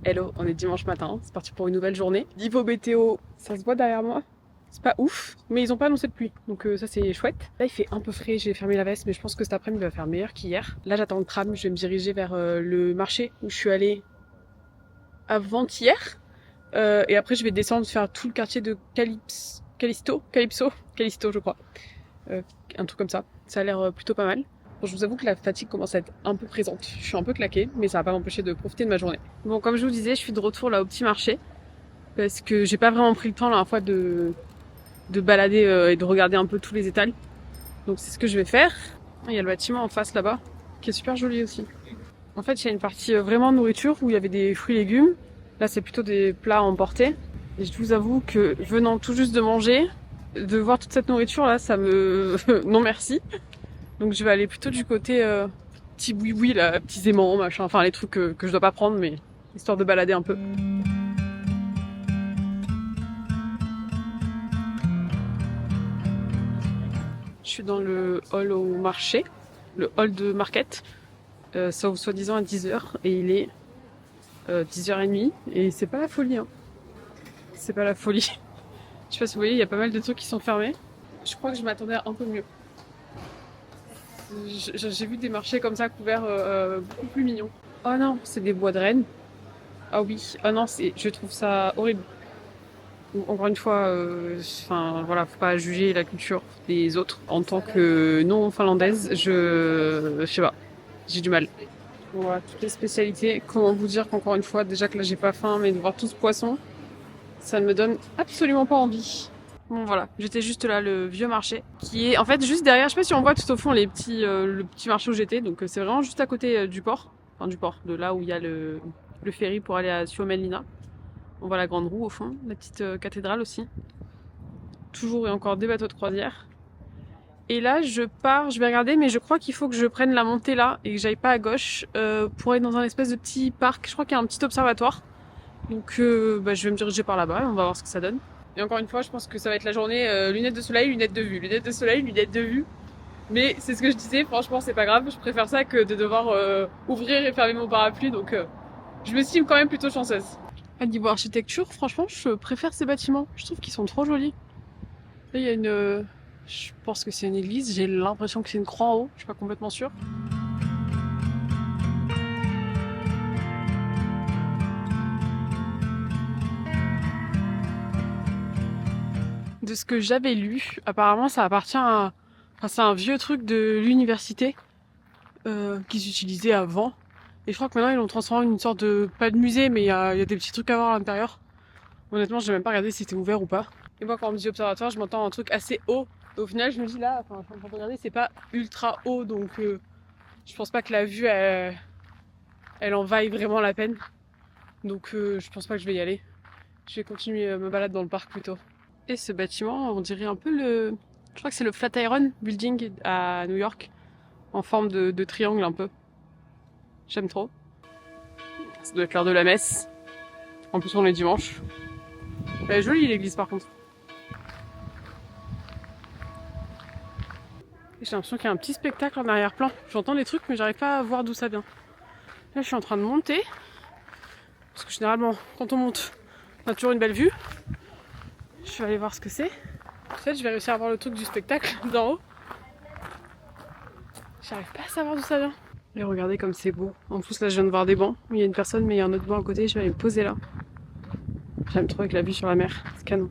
Hello, on est dimanche matin, c'est parti pour une nouvelle journée. Niveau météo, ça se voit derrière moi. C'est pas ouf, mais ils ont pas annoncé de pluie, donc ça c'est chouette. Là il fait un peu frais, j'ai fermé la veste, mais je pense que cet après-midi va faire meilleur qu'hier. Là j'attends le tram, je vais me diriger vers le marché où je suis allée avant-hier. Et après je vais descendre faire tout le quartier de Calypso je crois. Un truc comme ça. Ça a l'air plutôt pas mal. Bon, je vous avoue que la fatigue commence à être un peu présente. Je suis un peu claquée, mais ça va pas m'empêcher de profiter de ma journée. Bon, comme je vous disais, je suis de retour là au petit marché parce que j'ai pas vraiment pris le temps la dernière fois de balader et de regarder un peu tous les étals. Donc c'est ce que je vais faire. Il y a le bâtiment en face là-bas qui est super joli aussi. En fait, il y a une partie vraiment nourriture où il y avait des fruits et légumes. Là, c'est plutôt des plats à emporter. Et je vous avoue que venant tout juste de manger, de voir toute cette nourriture là, ça me... non merci. Donc je vais aller plutôt du côté petit boui-boui là, petits aimants, machin, enfin les trucs que je dois pas prendre, mais histoire de balader un peu. Je suis dans le hall au marché, le hall de market. Ça ouvre soi-disant à 10h et il est 10h30 et c'est pas la folie, hein. C'est pas la folie. Je sais pas si vous voyez, il y a pas mal de trucs qui sont fermés. Je crois que je m'attendais à un peu mieux. J'ai vu des marchés comme ça couverts beaucoup plus mignons. Oh non, c'est des bois de Rennes. Ah oui, ah non, je trouve ça horrible. Encore une fois, enfin voilà, faut pas juger la culture des autres. En tant que non finlandaise, je sais pas, j'ai du mal. Voilà, toutes les spécialités. Comment vous dire qu'encore une fois, déjà que là j'ai pas faim, mais de voir tout ce poisson, ça ne me donne absolument pas envie. Bon voilà, j'étais juste là, le vieux marché, qui est en fait juste derrière, je sais pas si on voit tout au fond le petit marché où j'étais, donc c'est vraiment juste à côté du port, enfin du port, de là où il y a le ferry pour aller à Suomenlinna. On voit la grande roue au fond, la petite cathédrale aussi. Toujours et encore des bateaux de croisière. Et là je pars, je vais regarder, mais je crois qu'il faut que je prenne la montée là et que j'aille pas à gauche pour aller dans un espèce de petit parc, je crois qu'il y a un petit observatoire. Donc je vais me diriger par là-bas et on va voir ce que ça donne. Et encore une fois, je pense que ça va être la journée lunettes de soleil, lunettes de vue. Lunettes de soleil, lunettes de vue. Mais c'est ce que je disais, franchement, c'est pas grave. Je préfère ça que de devoir ouvrir et fermer mon parapluie. Donc, je m'estime quand même plutôt chanceuse. À niveau architecture, franchement, je préfère ces bâtiments. Je trouve qu'ils sont trop jolis. Là, il y a je pense que c'est une église. J'ai l'impression que c'est une croix en haut. Je suis pas complètement sûre. De ce que j'avais lu, apparemment ça appartient à... Enfin, c'est un vieux truc de l'université qui s'utilisait avant. Et je crois que maintenant ils l'ont transformé en une sorte de... Pas de musée, mais il y a des petits trucs à voir à l'intérieur. Honnêtement, j'ai même pas regardé si c'était ouvert ou pas. Et moi quand on me dit observatoire, je m'entends un truc assez haut. Et au final je me dis là, enfin je suis en train de regarder, c'est pas ultra haut, donc je pense pas que la vue elle en vaille vraiment la peine. Donc je pense pas que je vais y aller. Je vais continuer me balade dans le parc plutôt. Et ce bâtiment, on dirait un peu je crois que c'est le Flatiron Building à New York, en forme de triangle un peu. J'aime trop. Ça doit être l'heure de la messe. En plus, on est dimanche. Elle est jolie l'église par contre. Et j'ai l'impression qu'il y a un petit spectacle en arrière-plan. J'entends des trucs, mais j'arrive pas à voir d'où ça vient. Là, je suis en train de monter. Parce que généralement, quand on monte, on a toujours une belle vue. Je vais aller voir ce que c'est. Peut-être je vais réussir à voir le truc du spectacle d'en haut. J'arrive pas à savoir d'où ça vient. Et regardez comme c'est beau. En plus là je viens de voir des bancs. Il y a une personne mais il y a un autre banc à côté. Je vais aller me poser là. J'aime trop avec la vue sur la mer. C'est canon.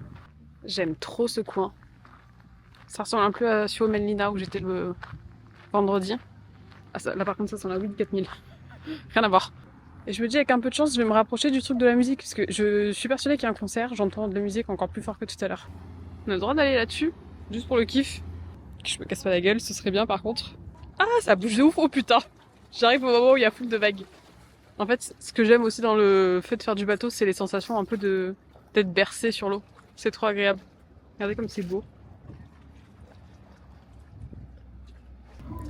J'aime trop ce coin. Ça ressemble un peu à Suomenlinna où j'étais le vendredi. Ah, là par contre ça sent la weed 4000. Rien à voir. Et je me dis avec un peu de chance je vais me rapprocher du truc de la musique. Parce que je suis persuadée qu'il y a un concert. J'entends de la musique encore plus fort que tout à l'heure. On a le droit d'aller là-dessus. Juste pour le kiff. Que je me casse pas la gueule. Ce serait bien par contre. Ah ça bouge de ouf. Oh putain. J'arrive au moment où il y a foule de vagues. En fait, ce que j'aime aussi dans le fait de faire du bateau, c'est les sensations un peu d'être bercé sur l'eau. C'est trop agréable. Regardez comme c'est beau.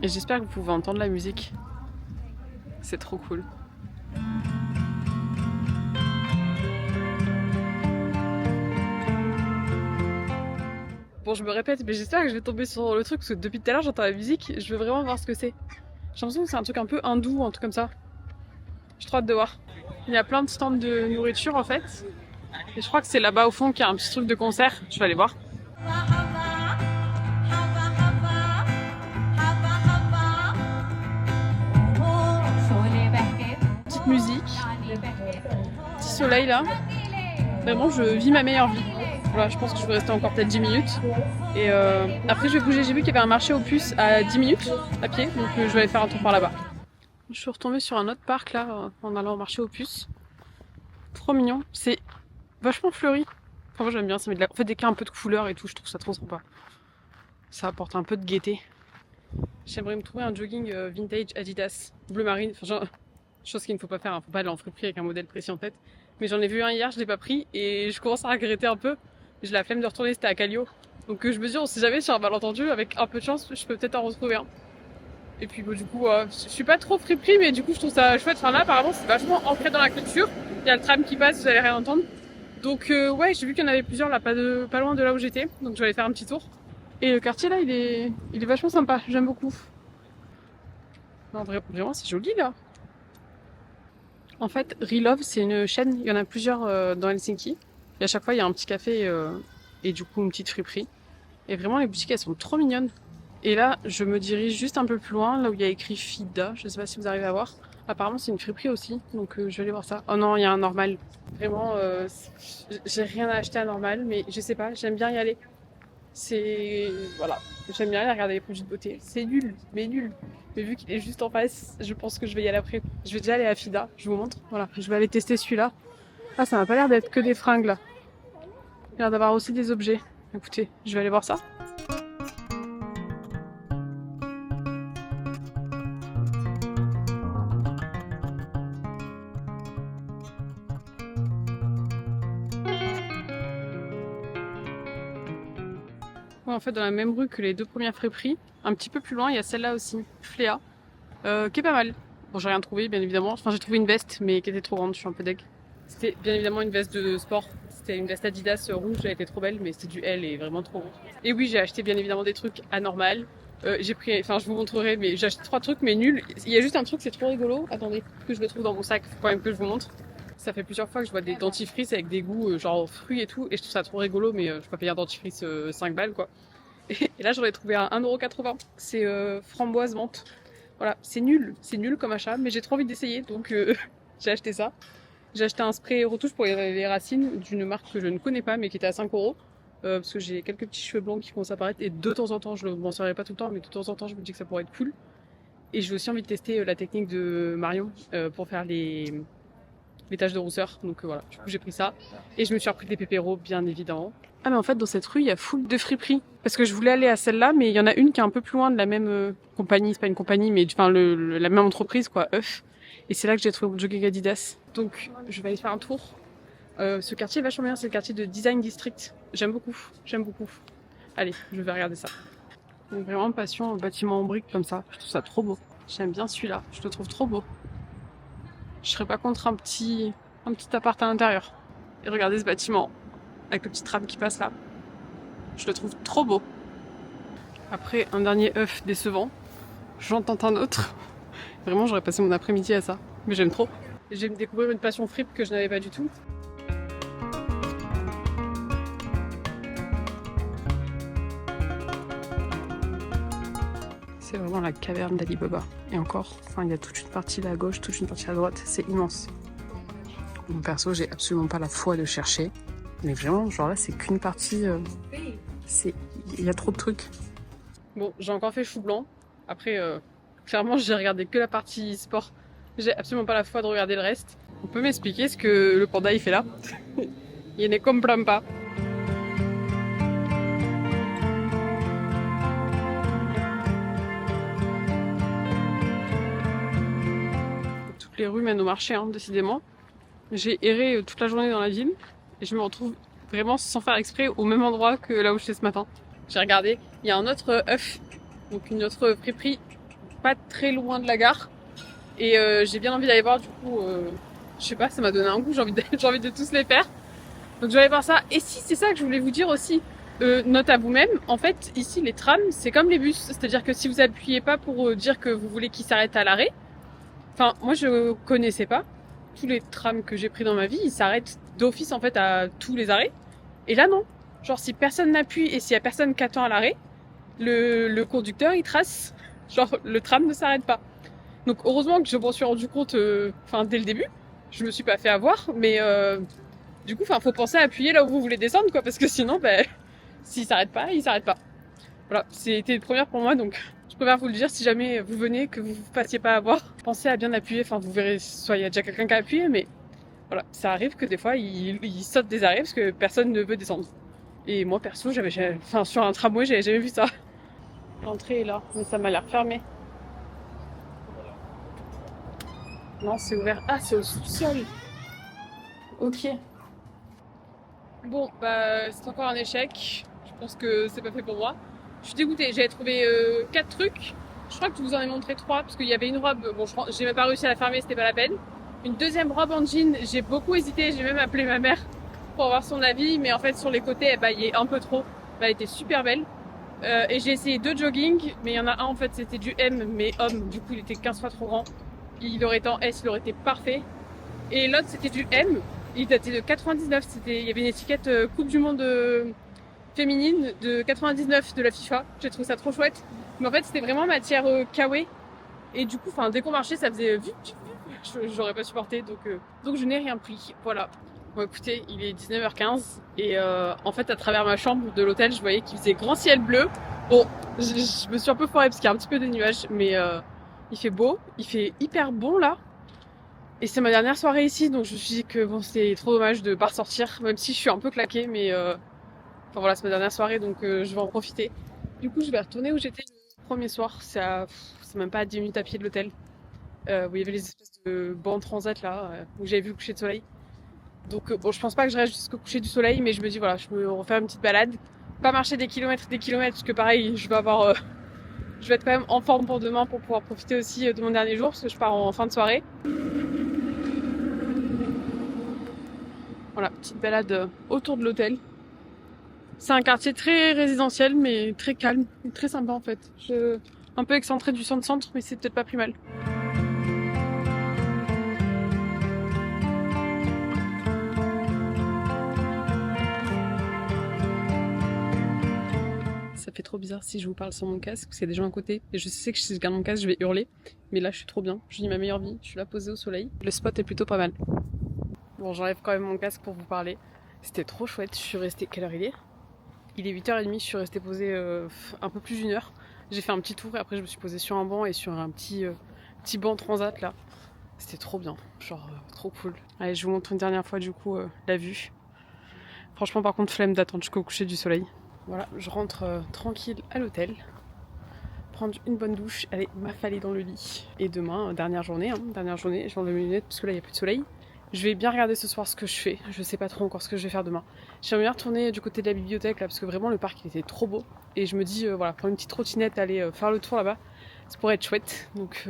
Et j'espère que vous pouvez entendre la musique. C'est trop cool. Bon, je me répète, mais j'espère que je vais tomber sur le truc parce que depuis tout à l'heure j'entends la musique. Je veux vraiment voir ce que c'est. J'ai l'impression que c'est un truc un peu hindou, un truc comme ça. J'ai trop hâte de voir. Il y a plein de stands de nourriture en fait. Et je crois que c'est là-bas au fond qu'il y a un petit truc de concert. Je vais aller voir. Petite musique. Petit soleil là. Vraiment, je vis ma meilleure vie. Voilà, je pense que je vais rester encore peut-être 10 minutes. Et après, je vais bouger. J'ai vu qu'il y avait un marché aux puces à 10 minutes à pied. Donc je vais aller faire un tour par là-bas. Je suis retombée sur un autre parc là, en allant au marché aux puces. Trop mignon. C'est vachement fleuri. Enfin, moi j'aime bien, ça met de la... En fait, dès qu'il y a un peu de couleur et tout, je trouve ça trop sympa. Ça apporte un peu de gaieté. J'aimerais me trouver un jogging vintage Adidas, bleu marine. Enfin, genre... chose qu'il ne faut pas faire, hein. Faut pas aller en friperie avec un modèle précis en tête. Mais j'en ai vu un hier, je l'ai pas pris et je commence à regretter un peu. J'ai la flemme de retourner, c'était à Callio. Donc je me dis, on sait jamais, sur un malentendu, avec un peu de chance, je peux peut-être en retrouver un. Et puis bon, du coup, je suis pas trop friperie, mais du coup je trouve ça chouette. Enfin là, apparemment, c'est vachement ancré dans la culture. Il y a le tram qui passe, vous allez rien entendre. Donc ouais, j'ai vu qu'il y en avait plusieurs là, pas loin de là où j'étais. Donc je vais aller faire un petit tour. Et le quartier là, il est vachement sympa, j'aime beaucoup. Non, vraiment, c'est joli là. En fait, Relove, c'est une chaîne, il y en a plusieurs dans Helsinki. Et à chaque fois, il y a un petit café et du coup une petite friperie. Et vraiment, les boutiques, elles sont trop mignonnes. Et là, je me dirige juste un peu plus loin, là où il y a écrit Fida. Je sais pas si vous arrivez à voir. Apparemment, c'est une friperie aussi, donc je vais aller voir ça. Oh non, il y a un Normal. Vraiment, j'ai rien à acheter à Normal, mais je sais pas, j'aime bien y aller. C'est... Voilà. J'aime bien aller regarder les produits de beauté. C'est nul, mais nul. Mais vu qu'il est juste en face, je pense que je vais y aller après. Je vais déjà aller à Fida, je vous montre. Voilà, je vais aller tester celui-là. Ah, ça m'a pas l'air d'être que des fringues là. Il a l'air d'avoir aussi des objets. Écoutez, je vais aller voir ça. Ouais, en fait, dans la même rue que les deux premières friperies, un petit peu plus loin, il y a celle-là aussi, Fléa, qui est pas mal. Bon, j'ai rien trouvé, bien évidemment. Enfin, j'ai trouvé une veste, mais qui était trop grande, je suis un peu deg. C'était bien évidemment une veste de sport. C'était une veste Adidas rouge, elle était trop belle, mais c'était du L et vraiment trop gros. Et oui, j'ai acheté bien évidemment des trucs anormales. J'ai pris, enfin, je vous montrerai, mais j'ai acheté 3 trucs, mais nuls. Il y a juste un truc, c'est trop rigolo. Attendez, que je le trouve dans mon sac, faut quand même que je vous montre. Ça fait plusieurs fois que je vois des dentifrices avec des goûts genre fruits et tout, et je trouve ça trop rigolo, mais je peux pas payer un dentifrice 5 balles quoi. Et là, j'en ai trouvé à 1,80€. C'est framboise menthe. Voilà, c'est nul comme achat, mais j'ai trop envie d'essayer, donc j'ai acheté ça. J'ai acheté un spray retouche pour les racines d'une marque que je ne connais pas, mais qui était à 5€. Parce que j'ai quelques petits cheveux blancs qui commencent à apparaître, et de temps en temps, je ne m'en servirai pas tout le temps, mais de temps en temps, je me dis que ça pourrait être cool. Et j'ai aussi envie de tester la technique de Marion pour faire les taches de rousseur. Donc voilà, du coup j'ai pris ça. Et je me suis repris des pépéros, bien évidemment. Ah mais en fait dans cette rue il y a full de friperies. Parce que je voulais aller à celle-là, mais il y en a une qui est un peu plus loin de la même compagnie. C'est pas une compagnie, mais enfin la même entreprise quoi, Euf. Et c'est là que j'ai trouvé mon jogging Adidas. Donc je vais aller faire un tour. Ce quartier est vachement bien, c'est le quartier de Design District. J'aime beaucoup. Allez, je vais regarder ça. Donc vraiment passion au bâtiment en briques comme ça. Je trouve ça trop beau. J'aime bien celui-là, je le trouve trop beau. Je serais pas contre un petit appart à l'intérieur. Et regardez ce bâtiment, avec le petit tram qui passe là. Je le trouve trop beau. Après un dernier œuf décevant, j'en tente un autre. Vraiment, j'aurais passé mon après-midi à ça. Mais j'aime trop. Je vais me découvrir une passion fripe que je n'avais pas du tout. C'est vraiment la caverne d'Ali Baba. Et encore, enfin, il y a toute une partie là à gauche, toute une partie à droite. C'est immense. Mon perso, j'ai absolument pas la foi de chercher. Mais vraiment, genre là, c'est qu'une partie. Il y a trop de trucs. Bon, j'ai encore fait chou blanc. Après, clairement, j'ai regardé que la partie sport. J'ai absolument pas la foi de regarder le reste. On peut m'expliquer ce que le panda il fait là? Il ne comprend pas. Toutes les rues mènent au marché, hein, décidément. J'ai erré toute la journée dans la ville et je me retrouve vraiment sans faire exprès au même endroit que là où j'étais ce matin. J'ai regardé, il y a un autre œuf, donc une autre friperie pas très loin de la gare. Et j'ai bien envie d'aller voir, du coup, je sais pas, ça m'a donné un goût, j'ai envie de tous les faire. Donc je vais aller voir ça. Et si, c'est ça que je voulais vous dire aussi, note à vous-même, en fait, ici les trams, c'est comme les bus. C'est-à-dire que si vous appuyez pas pour dire que vous voulez qu'ils s'arrêtent à l'arrêt, enfin, moi je connaissais pas. tous les trams que j'ai pris dans ma vie, ils s'arrêtent d'office en fait à tous les arrêts. Et là non. Genre si personne n'appuie et s'il y a personne qui attend à l'arrêt, le conducteur il trace. Genre le tram ne s'arrête pas. Donc heureusement que je m'en suis rendu compte dès le début. Je me suis pas fait avoir, mais du coup faut penser à appuyer là où vous voulez descendre quoi, parce que sinon s'il s'arrête pas, il s'arrête pas. Voilà, c'était une première pour moi, donc je préfère vous le dire si jamais vous venez, que vous ne fassiez pas avoir. Pensez à bien appuyer, vous verrez, soit il y a déjà quelqu'un qui a appuyé, mais voilà, ça arrive que des fois il saute des arrêts parce que personne ne veut descendre. Et moi perso, sur un tramway, j'avais jamais vu ça. L'entrée est là, mais ça m'a l'air fermé. Non, c'est ouvert. Ah, c'est au sous-sol. Ok. Bon, c'est encore un échec. Je pense que c'est pas fait pour moi. Je suis dégoûtée. J'avais trouvé 4 trucs. Je crois que je vous en ai montré 3 parce qu'il y avait une robe. Bon, j'ai même pas réussi à la fermer, c'était pas la peine. Une deuxième robe en jean. J'ai beaucoup hésité. J'ai même appelé ma mère pour avoir son avis, mais en fait sur les côtés, il est un peu trop. Elle était super belle. Et j'ai essayé 2 jogging, mais il y en a un en fait c'était du M, mais homme. Du coup, il était 15 fois trop grand. Il aurait été en S, il aurait été parfait. Et l'autre c'était du M. Il datait de 99. Il y avait une étiquette Coupe du Monde féminine de 99 de la FIFA. J'ai trouvé ça trop chouette. Mais en fait, c'était vraiment matière kawaii. Et du coup, dès qu'on marchait, ça faisait vite. J'aurais pas supporté, donc je n'ai rien pris. Voilà. Bon, écoutez, il est 19h15 et en fait, à travers ma chambre de l'hôtel, je voyais qu'il faisait grand ciel bleu. Bon, je me suis un peu foirée parce qu'il y a un petit peu de nuages, mais il fait beau, il fait hyper bon là. Et c'est ma dernière soirée ici, donc je me suis dit que bon, c'était trop dommage de pas ressortir, même si je suis un peu claquée, mais voilà, c'est ma dernière soirée, donc je vais en profiter. Du coup, je vais retourner où j'étais le premier soir. C'est même pas à 10 minutes à pied de l'hôtel, où il y avait les espèces de bancs transat là, où j'avais vu le coucher de soleil. Donc bon, je pense pas que je reste jusqu'au coucher du soleil, mais je me dis voilà, je me refaire une petite balade. Pas marcher des kilomètres, parce que pareil, je vais être quand même en forme pour demain pour pouvoir profiter aussi de mon dernier jour, parce que je pars en fin de soirée. Voilà, petite balade autour de l'hôtel. C'est un quartier très résidentiel, mais très calme, très sympa en fait. Un peu excentré du centre, mais c'est peut-être pas plus mal. Ça fait trop bizarre si je vous parle sans mon casque, parce qu'il y a des gens à côté. Et je sais que si je garde mon casque, je vais hurler. Mais là, je suis trop bien. Je vis ma meilleure vie. Je suis là posée au soleil. Le spot est plutôt pas mal. Bon, j'enlève quand même mon casque pour vous parler. C'était trop chouette. Je suis restée... Quelle heure il est ? Il est 8h30. Je suis restée posée un peu plus d'une heure. J'ai fait un petit tour et après, je me suis posée sur un banc et sur un petit banc transat là. C'était trop bien. Trop cool. Allez, je vous montre une dernière fois du coup la vue. Franchement, par contre, flemme d'attendre jusqu'au coucher du soleil. Voilà, je rentre tranquille à l'hôtel, prendre une bonne douche, aller m'affaler dans le lit. Et demain, dernière journée, je enlève mes lunettes parce que là il n'y a plus de soleil. Je vais bien regarder ce soir ce que je fais, je sais pas trop encore ce que je vais faire demain. J'aimerais bien retourner du côté de la bibliothèque là parce que vraiment le parc il était trop beau. Et je me dis, prendre une petite trottinette, aller faire le tour là-bas, ça pourrait être chouette. Donc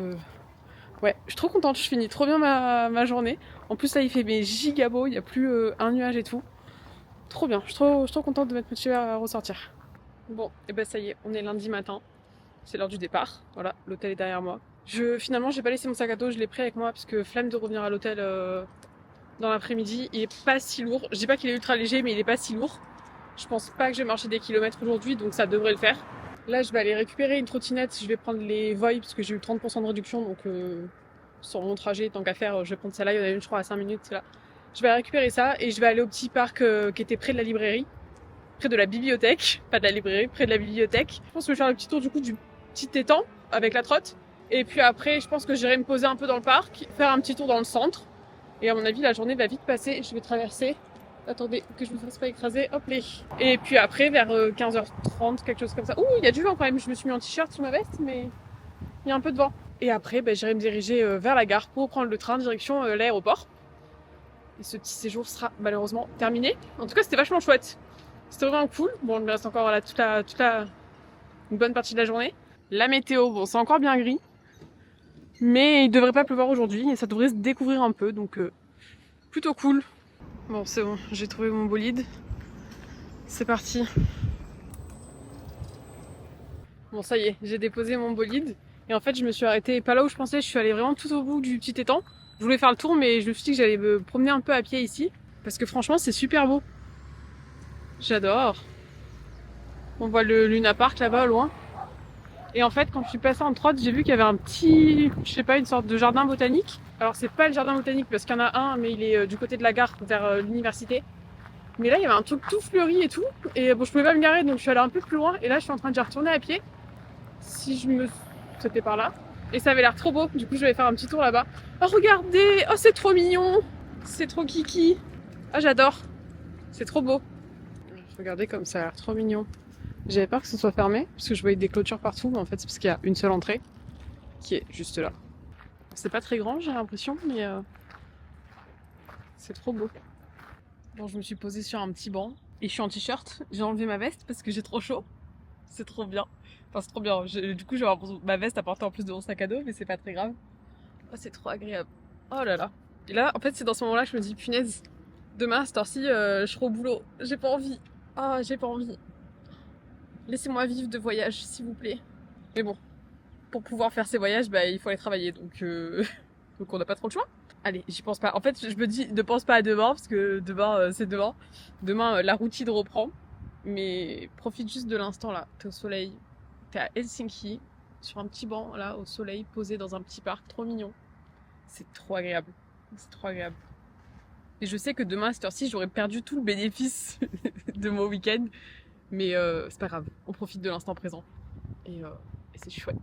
ouais, je suis trop contente, je finis trop bien ma journée. En plus là il fait giga beau, il n'y a plus un nuage et tout. Trop bien, je suis trop contente de m'être motivée à ressortir. Bon, et ça y est, on est lundi matin. C'est l'heure du départ. Voilà, l'hôtel est derrière moi. Finalement, j'ai pas laissé mon sac à dos, je l'ai pris avec moi parce que flemme de revenir à l'hôtel dans l'après-midi. Il est pas si lourd. Je dis pas qu'il est ultra léger, mais il est pas si lourd. Je pense pas que je vais marcher des kilomètres aujourd'hui, donc ça devrait le faire. Là, je vais aller récupérer une trottinette. Je vais prendre les Voy parce que j'ai eu 30% de réduction, donc sur mon trajet, tant qu'à faire, je vais prendre celle-là. Il y en a une, je crois, à 5 minutes. Là. Je vais récupérer ça et je vais aller au petit parc qui était près de la librairie, près de la bibliothèque, pas de la librairie, près de la bibliothèque. Je pense que je vais faire le petit tour du coup du petit étang avec la trotte. Et puis après, je pense que j'irai me poser un peu dans le parc, faire un petit tour dans le centre. Et à mon avis, la journée va vite passer. Je vais traverser. Attendez, que je me fasse pas écraser. Hop là. Et puis après, vers 15h30, quelque chose comme ça. Ouh, il y a du vent quand même. Je me suis mis en t-shirt sous ma veste, mais il y a un peu de vent. Et après, j'irai me diriger vers la gare pour prendre le train direction l'aéroport. Et ce petit séjour sera malheureusement terminé. En tout cas, c'était vachement chouette. C'était vraiment cool. Bon, il me reste encore là, une bonne partie de la journée. La météo, bon, c'est encore bien gris. Mais il devrait pas pleuvoir aujourd'hui et ça devrait se découvrir un peu. Donc, plutôt cool. Bon, c'est bon, j'ai trouvé mon bolide. C'est parti. Bon, ça y est, j'ai déposé mon bolide. Et en fait, je me suis arrêtée pas là où je pensais. Je suis allée vraiment tout au bout du petit étang. Je voulais faire le tour, mais je me suis dit que j'allais me promener un peu à pied ici. Parce que franchement, c'est super beau. J'adore. On voit le Luna Park là-bas au loin. Et en fait, quand je suis passée en trotte, j'ai vu qu'il y avait un petit, je sais pas, une sorte de jardin botanique. Alors c'est pas le jardin botanique parce qu'il y en a un, mais il est du côté de la gare vers l'université. Mais là, il y avait un truc tout fleuri et tout. Et bon, je pouvais pas me garer, donc je suis allée un peu plus loin. Et là, je suis en train de retourner à pied. Si je me... C'était par là. Et ça avait l'air trop beau. Du coup, je vais faire un petit tour là-bas. Oh, regardez! Oh, c'est trop mignon! C'est trop kiki! Ah, j'adore! C'est trop beau. Regardez comme ça a l'air trop mignon. J'avais peur que ce soit fermé, parce que je voyais des clôtures partout, mais en fait c'est parce qu'il y a une seule entrée, qui est juste là. C'est pas très grand, j'ai l'impression, mais c'est trop beau. Bon, je me suis posée sur un petit banc, et je suis en t-shirt, j'ai enlevé ma veste parce que j'ai trop chaud. C'est trop bien. Enfin, c'est trop bien. Du coup, je vais avoir ma veste à porter en plus de mon sac à dos, mais c'est pas très grave. Oh, c'est trop agréable. Oh là là. Et là, en fait, c'est dans ce moment-là que je me dis, punaise, demain, à cette heure-ci, je serai au boulot. J'ai pas envie. Ah, j'ai pas envie. Laissez-moi vivre de voyage, s'il vous plaît. Mais bon, pour pouvoir faire ces voyages, bah, il faut aller travailler, donc, donc on n'a pas trop le choix. Allez, j'y pense pas. En fait, je me dis, ne pense pas à demain, parce que demain, c'est demain. Demain, la routine reprend. Mais profite juste de l'instant là. T'es au soleil, t'es à Helsinki, sur un petit banc là, au soleil, posé dans un petit parc, trop mignon. C'est trop agréable. C'est trop agréable. Et je sais que demain à cette heure-ci, j'aurais perdu tout le bénéfice de mon week-end. Mais c'est pas grave, on profite de l'instant présent. Et c'est chouette.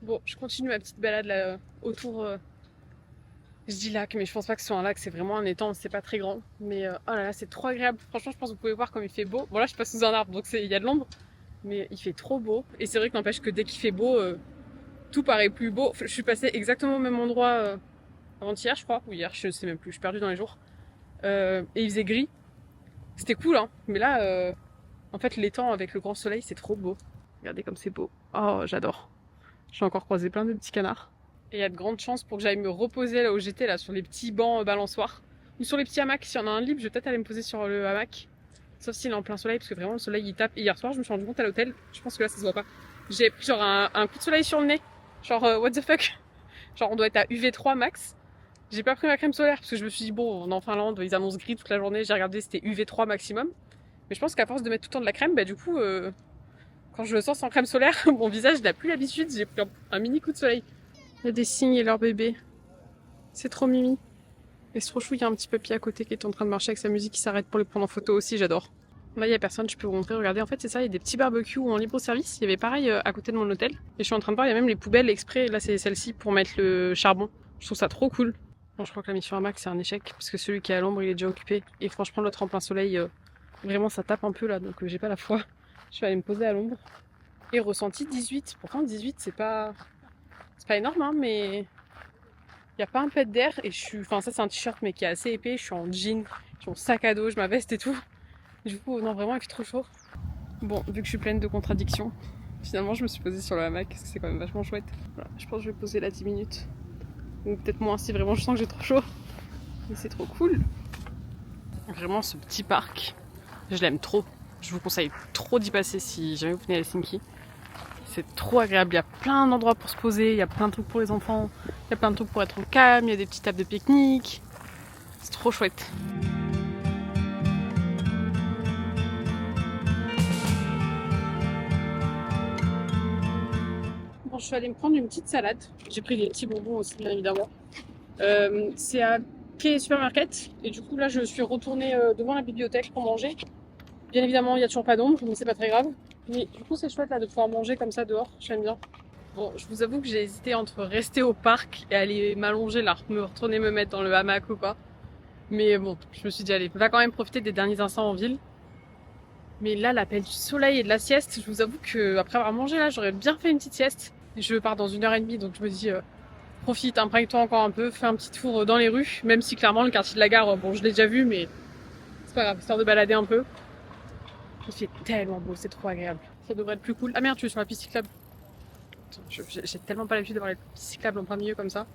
Bon, je continue ma petite balade là, autour. Je dis lac, mais je pense pas que ce soit un lac, c'est vraiment un étang, c'est pas très grand. Mais oh là là, c'est trop agréable. Franchement, je pense que vous pouvez voir comme il fait beau. Bon, là, je passe sous un arbre, donc il y a de l'ombre. Mais il fait trop beau. Et c'est vrai que n'empêche que dès qu'il fait beau, tout paraît plus beau. Je suis passée exactement au même endroit avant-hier, je crois, ou hier, je sais même plus, je suis perdue dans les jours. Et il faisait gris. C'était cool, hein. Mais là, en fait, l'étang avec le grand soleil, c'est trop beau. Regardez comme c'est beau. Oh, j'adore. J'ai encore croisé plein de petits canards. Et il y a de grandes chances pour que j'aille me reposer là où j'étais, là, sur les petits bancs balançoires. Ou sur les petits hamacs. S'il y en a un libre, je vais peut-être aller me poser sur le hamac. Sauf s'il est en plein soleil, parce que vraiment le soleil il tape. Et hier soir, je me suis rendu compte à l'hôtel, je pense que là ça se voit pas. J'ai pris genre un coup de soleil sur le nez. Genre, what the fuck? Genre, on doit être à UV3 max. J'ai pas pris ma crème solaire, parce que je me suis dit, bon, on est en Finlande, ils annoncent gris toute la journée. J'ai regardé, c'était UV3 maximum. Mais je pense qu'à force de mettre tout le temps de la crème, bah du coup, quand je le sens sans crème solaire, mon visage n'a plus l'habitude. J'ai pris un mini coup de soleil. Il y a des cygnes et leur bébé. C'est trop mimi. Et c'est trop chou, il y a un petit papy à côté qui est en train de marcher avec sa musique qui s'arrête pour les prendre en photo aussi, j'adore. Là, il y a personne, je peux vous montrer. Regardez, en fait, c'est ça, il y a des petits barbecues en libre service. Il y avait pareil à côté de mon hôtel. Et je suis en train de voir, il y a même les poubelles exprès. Là, c'est celle-ci pour mettre le charbon. Je trouve ça trop cool. Bon, je crois que la mission à Mac, c'est un échec parce que celui qui est à l'ombre, il est déjà occupé. Et franchement, l'autre en plein soleil, vraiment, ça tape un peu là, donc j'ai pas la foi. Je vais aller me poser à l'ombre. Et ressenti 18. Pourtant, 18, c'est pas énorme, hein, mais il y a pas un pet d'air. Et je suis, enfin, ça, c'est un t-shirt, mais qui est assez épais. Je suis en jean, j'ai mon sac à dos, j'ai ma veste et tout. Du coup, non, vraiment, il fait trop chaud. Bon, vu que je suis pleine de contradictions, finalement, je me suis posée sur le hamac parce que c'est quand même vachement chouette. Voilà, je pense que je vais poser là 10 minutes. Ou peut-être moins si vraiment je sens que j'ai trop chaud. Mais c'est trop cool. Vraiment, ce petit parc, je l'aime trop. Je vous conseille trop d'y passer si jamais vous venez à Helsinki. C'est trop agréable. Il y a plein d'endroits pour se poser, il y a plein de trucs pour les enfants, il y a plein de trucs pour être au calme, il y a des petites tables de pique-nique. C'est trop chouette. Bon, je suis allée me prendre une petite salade. J'ai pris des petits bonbons aussi, bien évidemment. C'est à Quai Supermarket. Et du coup, là, je suis retournée devant la bibliothèque pour manger. Bien évidemment, il n'y a toujours pas d'ombre, mais c'est pas très grave. Mais du coup, c'est chouette là de pouvoir manger comme ça dehors. J'aime bien. Bon, je vous avoue que j'ai hésité entre rester au parc et aller m'allonger là, me retourner me mettre dans le hamac ou pas. Mais bon, je me suis dit, allez, on va quand même profiter des derniers instants en ville. Mais là, l'appel du soleil et de la sieste, je vous avoue que après avoir mangé là, j'aurais bien fait une petite sieste. Je pars dans 1h30, donc je me dis, profite, imprègne-toi encore un peu, fais un petit tour dans les rues. Même si clairement, le quartier de la gare, bon, je l'ai déjà vu, mais c'est pas grave, histoire de balader un peu. Il fait tellement beau, c'est trop agréable. Ça devrait être plus cool. Ah merde, je suis sur la piste cyclable. J'ai tellement pas l'habitude d'avoir les pistes cyclables en plein milieu comme ça.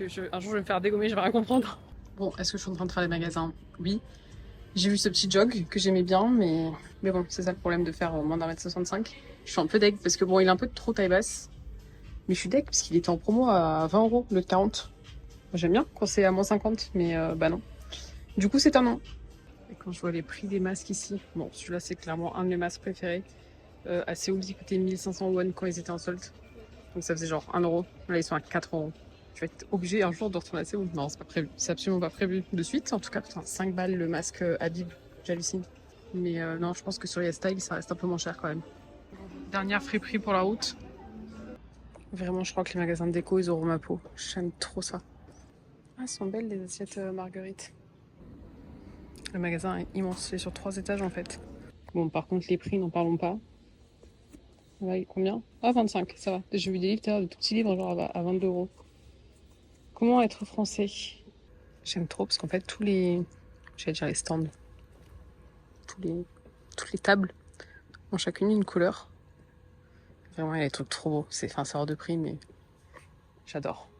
un jour je vais me faire dégommer, je vais rien comprendre. Bon, est-ce que je suis en train de faire les magasins? Oui. J'ai vu ce petit jog que j'aimais bien, mais bon, c'est ça le problème de faire moins d'1m65. Je suis un peu deg parce que bon, il est un peu trop taille basse. Mais je suis deg parce qu'il était en promo à 20 € le 40. J'aime bien quand c'est à moins 50, mais bah non. Du coup, c'est un non. Et quand je vois les prix des masques ici, bon, celui-là c'est clairement un de mes masques préférés. À Séoul, ils coûtaient 1500 won quand ils étaient en solde. Donc ça faisait genre 1 euro. Là, ils sont à 4 euros. Je vais être obligée un jour de retourner à Séoul. Non, c'est pas prévu. C'est absolument pas prévu de suite. En tout cas, putain, 5 balles le masque Habib. J'hallucine. Mais non, je pense que sur YesStyle, ça reste un peu moins cher quand même. Dernière friperie pour la route. Vraiment, je crois que les magasins de déco, ils auront ma peau. J'aime trop ça. Ah, elles sont belles les assiettes Marguerite. Le magasin est immense. Il est sur 3 étages en fait. Bon, par contre, les prix, n'en parlons pas. Ouais, combien? Ah, 25, ça va. J'ai vu des livres, de tout petits livres, genre à 22 €. Comment être français? J'aime trop parce qu'en fait, j'allais dire les stands, toutes les tables ont chacune une couleur. Vraiment, il y a des trucs trop beaux. C'est hors de prix, mais j'adore.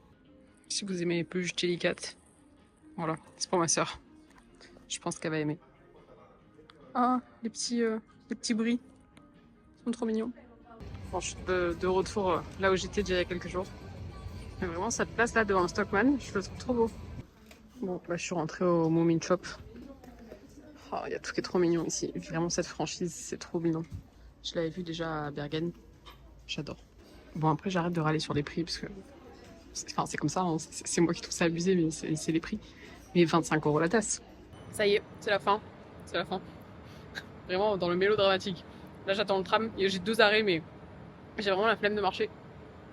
Si vous aimez les peluches Jelly Cat, voilà, c'est pour ma soeur. Je pense qu'elle va aimer. Ah, les petits bris. Ils sont trop mignons. Bon, je suis de retour là où j'étais déjà il y a quelques jours. Mais vraiment, cette place là devant le Stockman, je le trouve trop beau. Bon, là je suis rentrée au Moomin Shop. Oh, il y a tout qui est trop mignon ici. Vraiment, cette franchise, c'est trop mignon. Je l'avais vu déjà à Bergen. J'adore. Bon, après, j'arrête de râler sur les prix parce que c'est comme ça. Hein. C'est moi qui trouve ça abusé, mais c'est les prix. Mais 25 € la tasse. Ça y est, c'est la fin. C'est la fin. Vraiment dans le mélodramatique. Là, j'attends le tram. J'ai 2 arrêts, mais j'ai vraiment la flemme de marcher.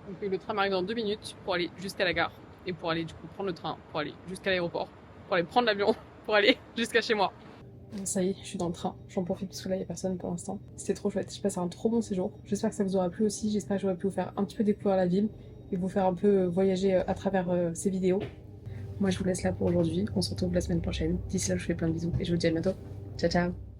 Donc, le tram arrive dans 2 minutes pour aller jusqu'à la gare. Et pour aller du coup prendre le train, pour aller jusqu'à l'aéroport, pour aller prendre l'avion, pour aller jusqu'à chez moi. Ça y est, je suis dans le train. J'en profite parce que là, il n'y a personne pour l'instant. C'était trop chouette. J'ai passé un trop bon séjour. J'espère que ça vous aura plu aussi. J'espère que j'aurai pu vous faire un petit peu découvrir la ville et vous faire un peu voyager à travers ces vidéos. Moi, je vous laisse là pour aujourd'hui. On se retrouve la semaine prochaine. D'ici là, je vous fais plein de bisous et je vous dis à bientôt. Ciao, ciao!